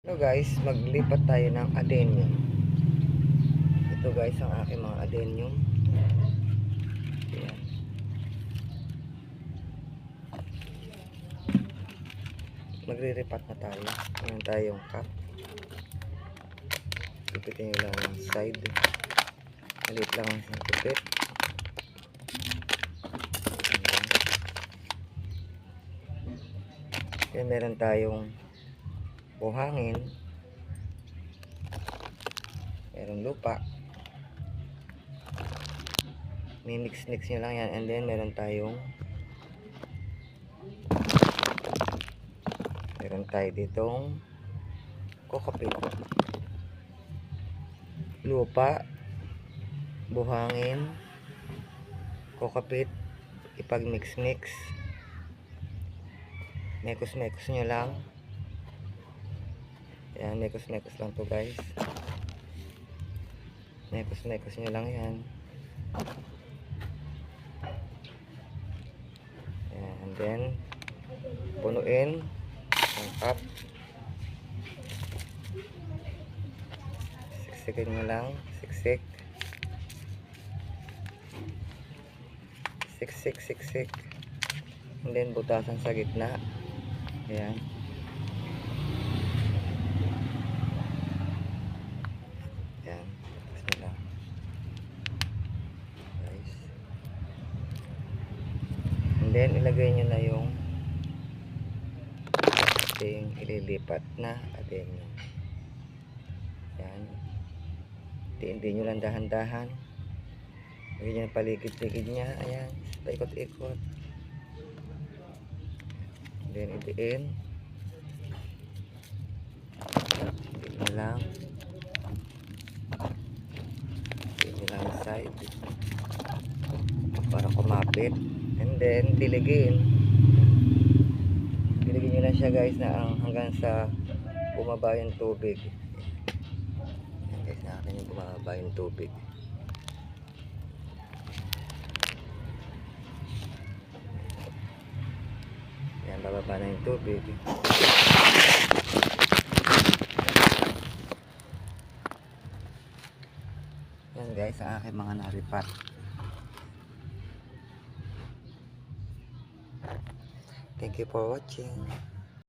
Hello guys, maglipat tayo ng adenium. Ito guys ang aking mga adenium. Ayan. Magre-repat na tayo. Ayan tayong cup. Pipitin nyo lang ang side. Malit lang ang pipit. Ayan, meron tayong buhangin, meron lupa, may mix nyo lang yan, and then meron tayo ditong kokopit, lupa, buhangin, kokopit, ipag mix mekos nyo lang. Ayan, mekos lang to guys. Mekos nyo lang yan. Ayan, and then punuin ang cup. Siksikin nyo lang. Siksik. And then butasan sa gitna. Ayan. Ayan. Tapos nila. Guys. And then ilagay nyo na yung ating ililipat na adenium. Ayan. Hindi nyo lang dahan-dahan. Lagyan nyo yung paligid-ligid nya. Ayan. Paikot-ikot. Then idiin. Idiin nyo lang. Idiin nyo lang yung side. Para kumapit. And then diligin. Diligin nyo lang siya guys na hanggang sa bumaba yung tubig. Ayan guys, na akin yung bumaba yung tubig. Ayan, bababa na yung tubig. Ayan guys, ang aking mga naripat. Thank you for watching.